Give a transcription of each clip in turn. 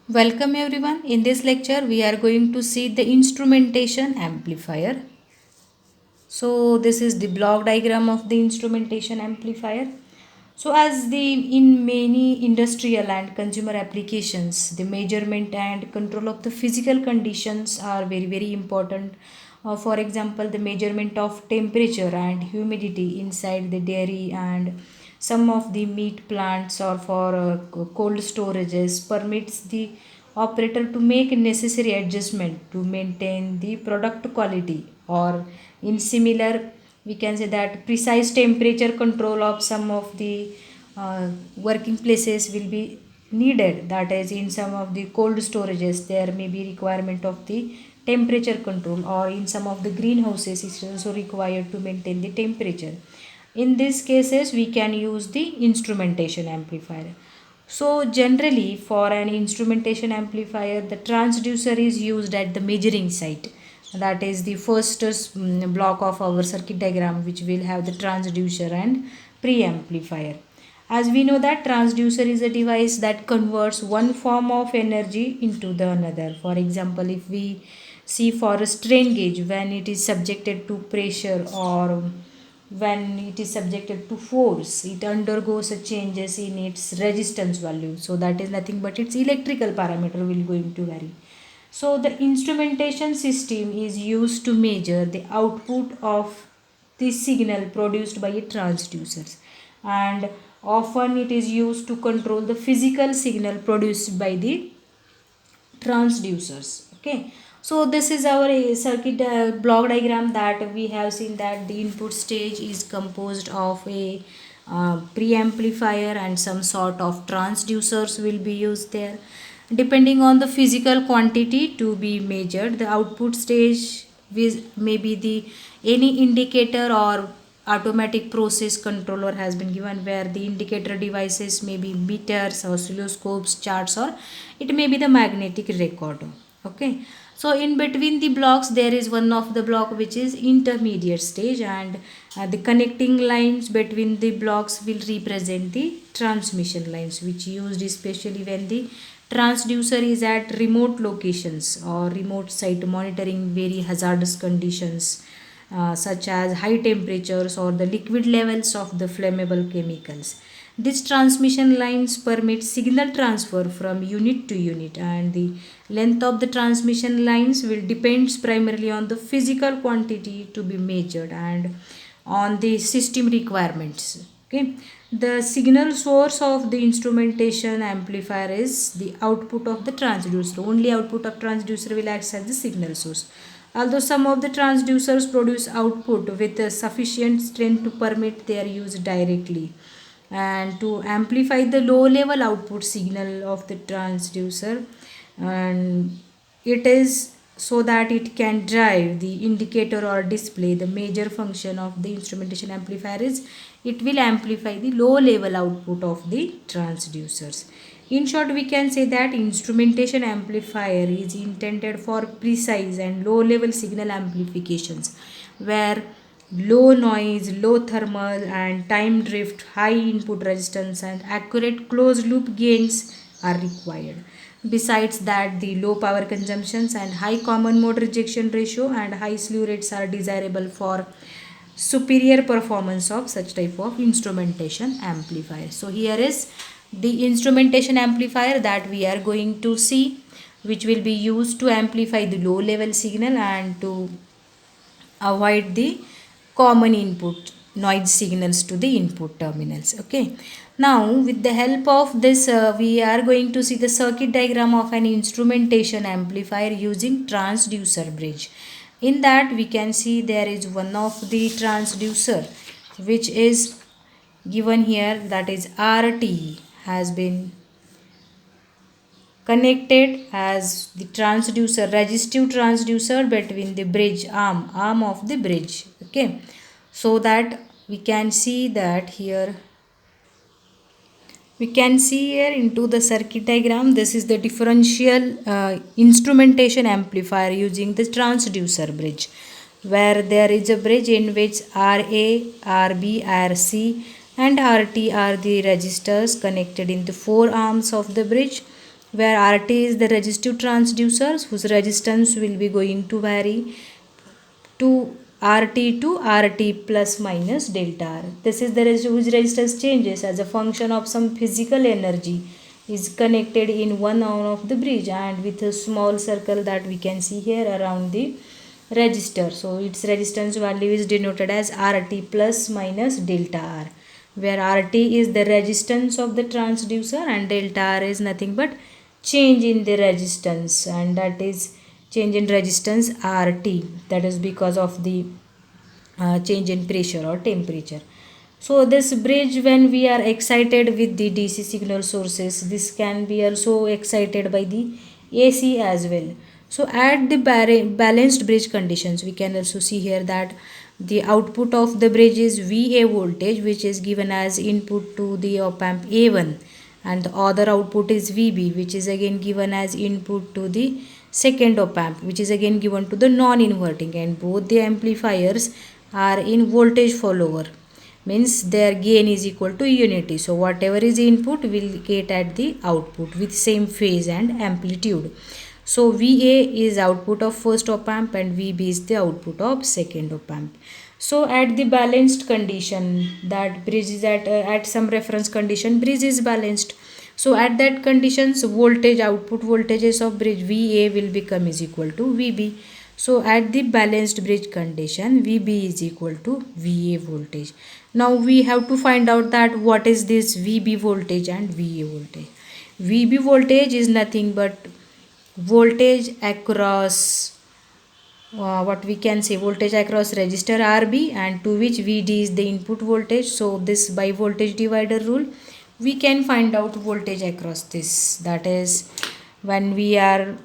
Welcome everyone. In this lecture, we are going to see the instrumentation amplifier. So this is the block diagram of the instrumentation amplifier. So as the in many industrial and consumer applications, the measurement and control of the physical conditions are very important. For example, the measurement of temperature and humidity inside the dairy and some of the meat plants or for cold storages permits the operator to make necessary adjustment to maintain the product quality, or in similar we can say that precise temperature control of some of the working places will be needed. That is, in some of the cold storages there may be requirement of the temperature control, or in some of the greenhouses it is also required to maintain the temperature. In these cases we can use the instrumentation amplifier. So generally for an instrumentation amplifier, the transducer is used at the measuring site. That is the first block of our circuit diagram, which will have the transducer and preamplifier. As we know that transducer is a device that converts one form of energy into the another. For example, if we see for a strain gauge, when it is subjected to pressure or when it is subjected to force, it undergoes a changes in its resistance value. So that is nothing but its electrical parameter will going to vary. So the instrumentation system is used to measure the output of the signal produced by a transducers, and often it is used to control the physical signal produced by the transducers. Okay, so this is our circuit block diagram that we have seen that the input stage is composed of a preamplifier and some sort of transducers will be used there. Depending on the physical quantity to be measured, the output stage may be the any indicator or automatic process controller has been given, where the indicator devices may be meters, oscilloscopes, charts, or it may be the magnetic recorder. Okay, so in between the blocks there is one of the block which is intermediate stage, and the connecting lines between the blocks will represent the transmission lines, which used especially when the transducer is at remote locations or remote site monitoring very hazardous conditions, such as high temperatures or the liquid levels of the flammable chemicals. These transmission lines permit signal transfer from unit to unit, and the length of the transmission lines will depends primarily on the physical quantity to be measured and on the system requirements. Okay, the signal source of the instrumentation amplifier is the output of the transducer. Only output of transducer will act as the signal source. Although some of the transducers produce output with a sufficient strength to permit their use directly, and to amplify the low level output signal of the transducer, and it is so that it can drive the indicator or display. The major function of the instrumentation amplifier is it will amplify the low level output of the transducers. In short, we can say that instrumentation amplifier is intended for precise and low level signal amplifications, where low noise, low thermal and time drift, high input resistance and accurate closed loop gains are required. Besides that, the low power consumptions and high common mode rejection ratio and high slew rates are desirable for superior performance of such type of instrumentation amplifier. So here is the instrumentation amplifier that we are going to see, which will be used to amplify the low level signal and to avoid the common input noise signals to the input terminals. Okay, now with the help of this we are going to see the circuit diagram of an instrumentation amplifier using transducer bridge. In that we can see there is one of the transducer which is given here, that is RT, has been connected as the transducer, resistive transducer between the bridge arm of the bridge. Okay, so that we can see that here, we can see here into the circuit diagram, this is the differential instrumentation amplifier using the transducer bridge, where there is a bridge in which RA, RB, RC and RT are the resistors connected in the four arms of the bridge, where RT is the resistive transducers whose resistance will be going to vary to RT plus minus delta R. This is the whose resistance changes as a function of some physical energy is connected in one arm of the bridge and with a small circle that we can see here around the resistor. So its resistance value is denoted as RT plus minus delta R, where RT is the resistance of the transducer and delta R is nothing but change in the resistance, and that is change in resistance RT, that is because of the change in pressure or temperature. So this bridge, when we are excited with the DC signal sources, this can be also excited by the AC as well. So at the balanced bridge conditions, we can also see here that the output of the bridge is VA voltage, which is given as input to the op amp A1, and the other output is VB, which is again given as input to the second op amp, which is again given to the non-inverting, and both the amplifiers are in voltage follower, means their gain is equal to unity. So whatever is input will get at the output with same phase and amplitude. So VA is output of first op amp and VB is the output of second op amp. So at the balanced condition, that bridge is at some reference condition, bridge is balanced. So at that conditions, voltage, output voltages of bridge VA will become is equal to VB. So at the balanced bridge condition, VB is equal to VA voltage. Now we have to find out that what is this VB voltage and VA voltage. VB voltage is nothing but voltage across what we can say voltage across resistor RB, and to which VD is the input voltage. So this by voltage divider rule we can find out voltage across this, that is when we are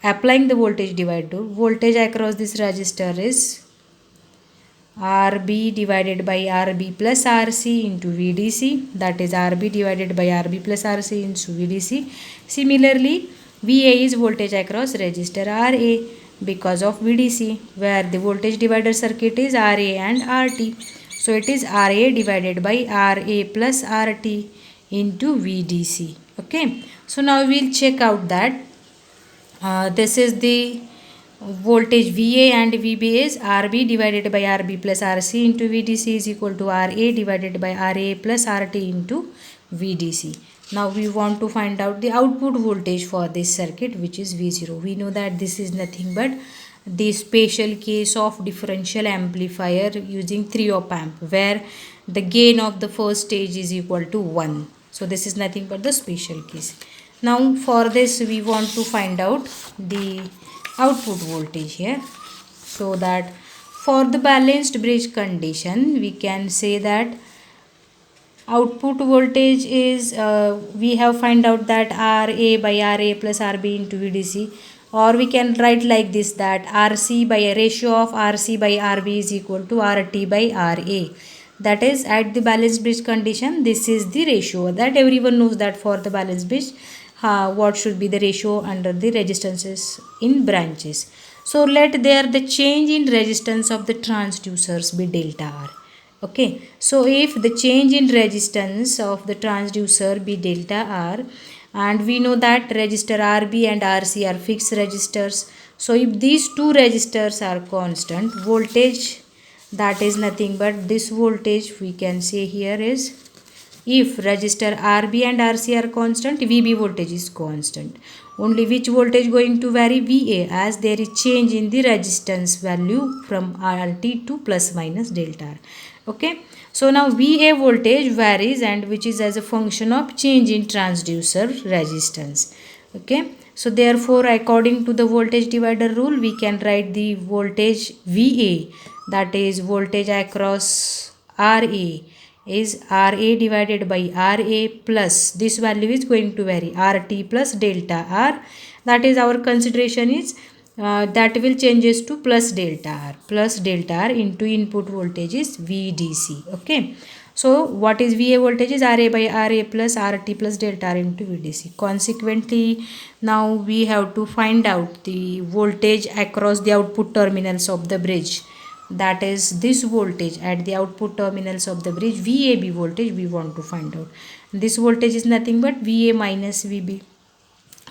applying the voltage divider, voltage across this resistor is RB divided by RB plus RC into VDC, that is RB divided by RB plus RC into VDC. Similarly, VA is voltage across resistor RA because of VDC, where the voltage divider circuit is RA and RT. So it is RA divided by RA plus RT into VDC. Okay. So now we'll check out that this is the voltage VA and VB is RB divided by RB plus RC into VDC is equal to RA divided by RA plus RT into VDC. Now we want to find out the output voltage for this circuit, which is V0. We know that this is nothing but the special case of differential amplifier using 3 op amp, where the gain of the first stage is equal to 1. So this is nothing but the special case. Now for this we want to find out the output voltage here. So that for the balanced bridge condition, we can say that output voltage is we have find out that RA by RA plus RB into VDC, or we can write like this, that RC by a ratio of RC by RB is equal to RT by RA. That is at the balanced bridge condition, this is the ratio that everyone knows that for the balanced bridge what should be the ratio under the resistances in branches. So let there the change in resistance of the transducers be delta R. Okay, so if the change in resistance of the transducer be delta R, and we know that resistor RB and RC are fixed resistors, so if these two resistors are constant, voltage, that is nothing but this voltage we can say here is, if resistor RB and RC are constant, VB voltage is constant. Only which voltage going to vary? VA, as there is change in the resistance value from RT to plus minus delta R. Okay, so now VA voltage varies, and which is as a function of change in transducer resistance. Okay, so therefore according to the voltage divider rule, we can write the voltage VA, that is voltage across RA, is RA divided by RA plus this value is going to vary RT plus delta R, that is our consideration is that will changes to plus delta R into input voltage is VDC. Okay, so what is VA voltage is RA by RA plus RT plus delta R into VDC. Consequently, now we have to find out the voltage across the output terminals of the bridge, that is this voltage at the output terminals of the bridge, VAB voltage we want to find out. This voltage is nothing but VA minus VB.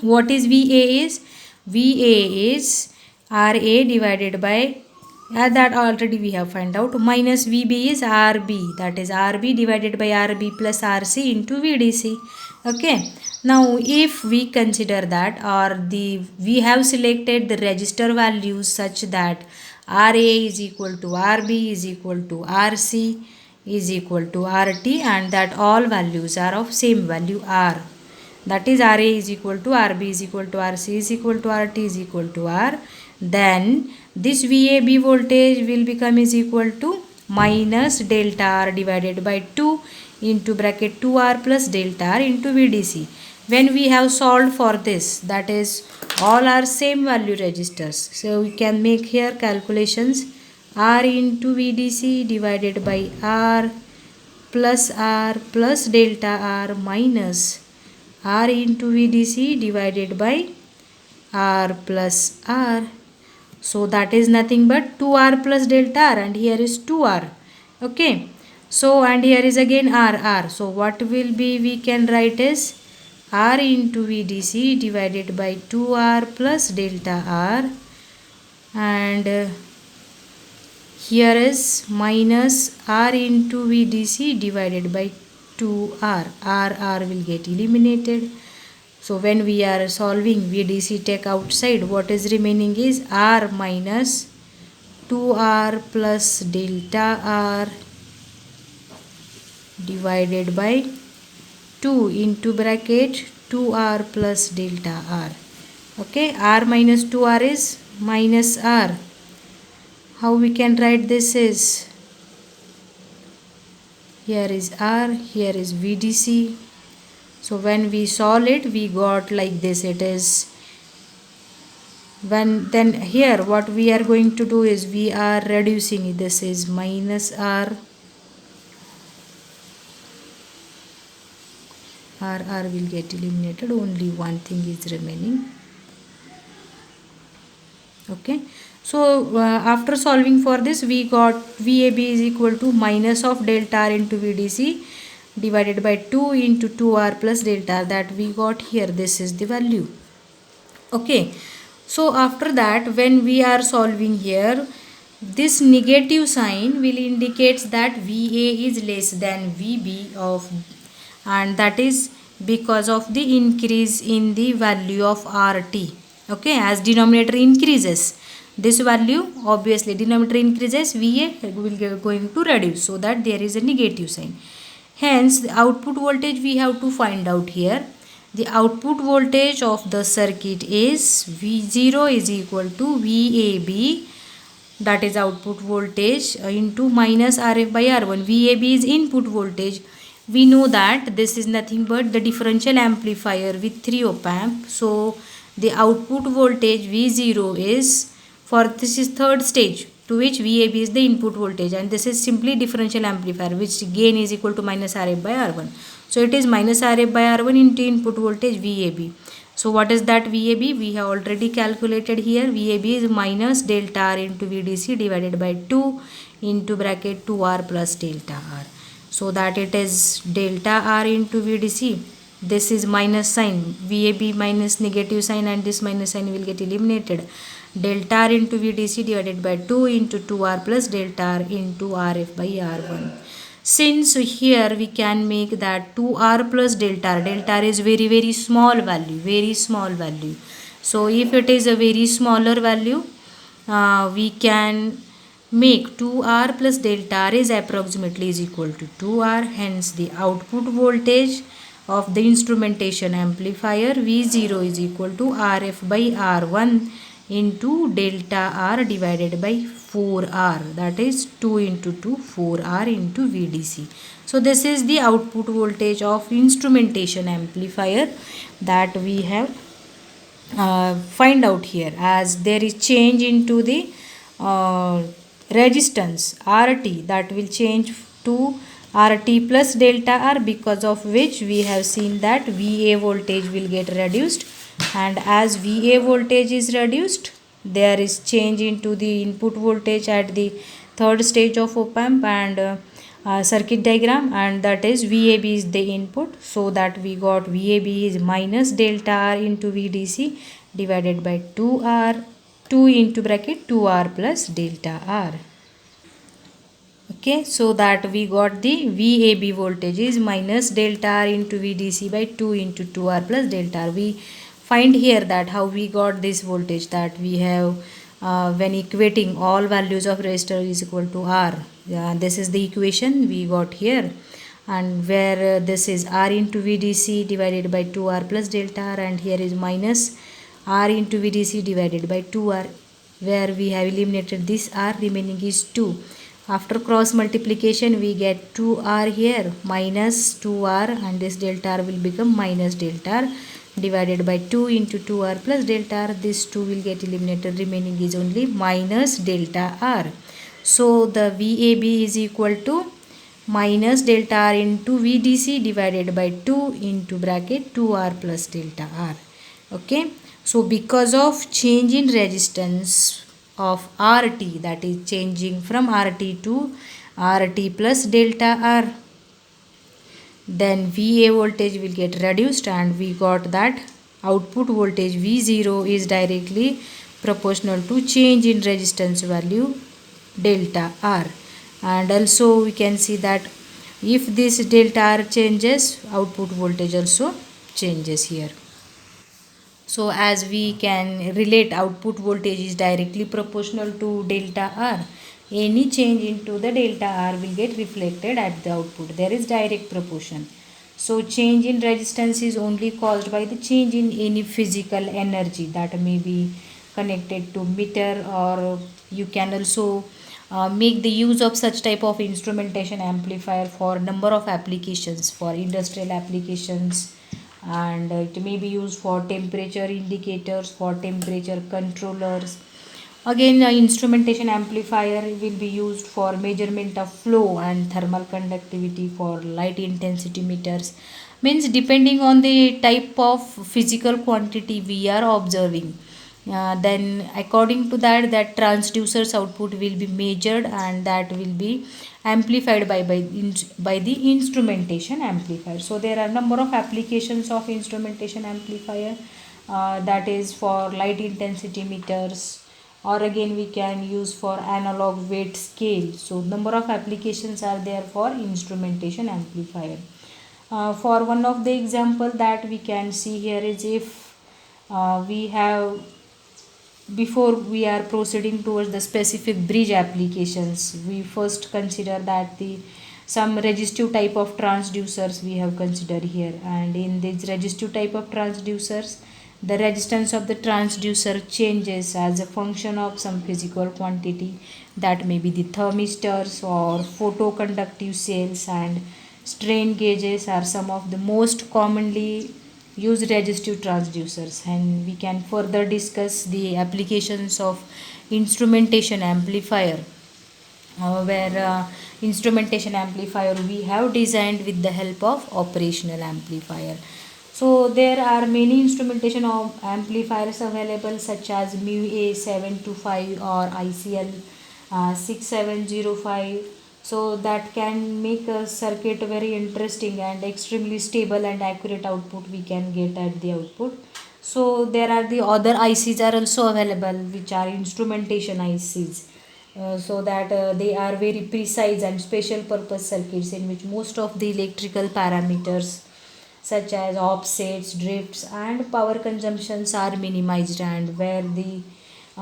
What is VA is? VA is RA divided by, that already we have found out, minus VB is RB, that is RB divided by RB plus RC into VDC. Okay. Now if we consider that, or we have selected the register values such that RA is equal to RB is equal to RC is equal to RT, and that all values are of same value R. That is RA is equal to RB is equal to RC is equal to RT is equal to R. Then this VAB voltage will become is equal to minus delta R divided by 2 into bracket 2R plus delta R into VDC. When we have solved for this, that is all are same value registers. So we can make here calculations. R into VDC divided by R plus delta R minus R into VDC divided by R plus R. So that is nothing but 2R plus delta R, and here is 2R. Okay. So and here is again R. So what will be, we can write is R into VDC divided by 2R plus delta R, and here is minus R into VDC divided by 2R. R will get eliminated. So when we are solving VDC take outside, what is remaining is R minus 2R plus delta R divided by 2 into bracket 2R plus delta R. Okay, R minus 2R is minus R. How we can write this is, here is R, here is VDC. So when we solve it, we got like this. It is, then here what we are going to do is we are reducing it. This is minus R. R will get eliminated. Only one thing is remaining. Okay. So after solving for this, we got VAB is equal to minus of delta R into VDC divided by 2 into 2R plus delta R, that we got here. This is the value. Okay. So after that, when we are solving here, this negative sign will indicate that VA is less than VB of, and that is because of the increase in the value of RT. Okay, as denominator increases, this value, obviously denominator increases, VA will going to reduce, so that there is a negative sign. Hence the output voltage we have to find out here. The output voltage of the circuit is V0 is equal to VAB, that is output voltage, into minus RF by R1. VAB is input voltage. We know that this is nothing but the differential amplifier with 3 op amp. So the output voltage V0 is, for this is third stage, to which VAB is the input voltage, and this is simply differential amplifier which gain is equal to minus RF by R1. So it is minus RF by R1 into input voltage VAB. So what is that VAB? We have already calculated here. VAB is minus delta R into VDC divided by 2 into bracket 2R plus delta R. So that it is delta R into VDC. This is minus sign, VAB minus negative sign, and this minus sign will get eliminated. Delta R into VDC divided by 2 into 2R plus delta R into RF by R1. Since here we can make that 2R plus delta R is very small value, so if it is a very smaller value, we can make 2R plus delta R is approximately is equal to 2R. Hence the output voltage of the instrumentation amplifier V0 is equal to RF by R1 into delta R divided by 4R, that is 2 into 2 4R into VDC. So this is the output voltage of instrumentation amplifier that we have find out here, as there is change into the resistance RT, that will change to RT plus delta R, because of which we have seen that VA voltage will get reduced, and as VA voltage is reduced, there is change into the input voltage at the third stage of op amp, and circuit diagram, and that is VAB is the input. So that we got VAB is minus delta R into VDC divided by 2R, 2 into bracket 2R plus delta R. Okay, so that we got the VAB voltage is minus delta R into VDC by 2 into 2R plus delta R. We find here that how we got this voltage, that we have when equating all values of resistor is equal to R. This is the equation we got here, and where this is R into VDC divided by 2R plus delta R, and here is minus R into VDC divided by 2R, where we have eliminated this R, remaining is 2. After cross multiplication we get 2R here minus 2R, and this delta R will become minus delta R divided by 2 into 2R plus delta R. This 2 will get eliminated, remaining is only minus delta R. So the VAB is equal to minus delta R into VDC divided by 2 into bracket 2R plus delta R. Okay, so because of change in resistance of RT, that is changing from RT to RT plus delta R, then VA voltage will get reduced, and we got that output voltage V0 is directly proportional to change in resistance value delta R. And also we can see that if this delta R changes, output voltage also changes here. So as we can relate, output voltage is directly proportional to delta R. Any change into the delta R will get reflected at the output. There is direct proportion. So change in resistance is only caused by the change in any physical energy that may be connected to meter, or you can also make the use of such type of instrumentation amplifier for number of applications, for industrial applications, and it may be used for temperature indicators, for temperature controllers. Again, instrumentation amplifier will be used for measurement of flow and thermal conductivity for light intensity meters. Means depending on the type of physical quantity we are observing, then according to that, that transducer's output will be measured, and that will be amplified by the instrumentation amplifier. So there are number of applications of instrumentation amplifier, that is for light intensity meters, or again we can use for analog weight scale. So number of applications are there for instrumentation amplifier. For one of the example that we can see here is, if we have, before we are proceeding towards the specific bridge applications, we first consider that the some resistive type of transducers we have considered here, and in these resistive type of transducers, the resistance of the transducer changes as a function of some physical quantity, that may be the thermistors or photoconductive cells, and strain gauges are some of the most commonly used resistive transducers. And we can further discuss the applications of instrumentation amplifier, where instrumentation amplifier we have designed with the help of operational amplifier. So there are many instrumentation of amplifiers available, such as MU-A725 or ICL 6705. So that can make a circuit very interesting, and extremely stable and accurate output we can get at the output. So there are the other ICs are also available, which are instrumentation ICs. So that they are very precise and special purpose circuits, in which most of the electrical parameters such as offsets, drifts, and power consumptions are minimized, and where the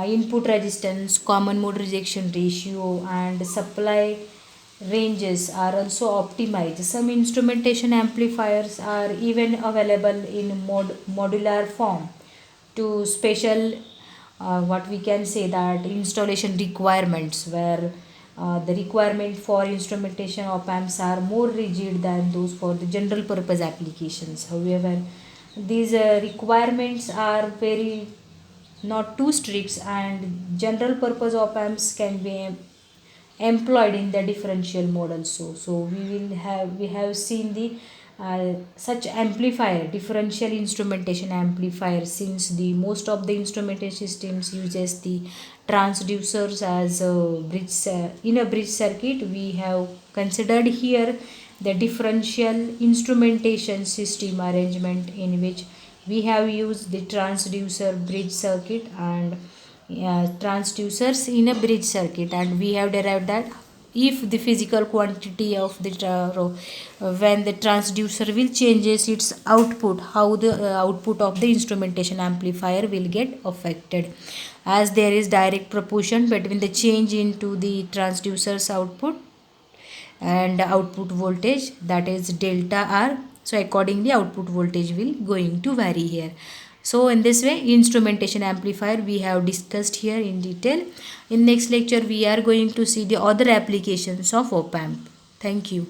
input resistance, common mode rejection ratio, and supply ranges are also optimized. Some instrumentation amplifiers are even available in modular form to special, what we can say, that installation requirements, where the requirement for instrumentation op amps are more rigid than those for the general purpose applications. However, these requirements are very not too strict, and general purpose op amps can be employed in the differential mode also. So we have seen the such amplifier, differential instrumentation amplifier, since the most of the instrumentation systems uses the transducers as a bridge in a bridge circuit, we have considered here the differential instrumentation system arrangement, in which we have used the transducer bridge circuit and transducers in a bridge circuit, and we have derived that if the physical quantity of the when the transducer will changes its output, how the output of the instrumentation amplifier will get affected, as there is direct proportion between the change into the transducer's output and output voltage, that is delta R. So accordingly output voltage will going to vary here. So in this way instrumentation amplifier we have discussed here in detail. In next lecture we are going to see the other applications of op amp. Thank you.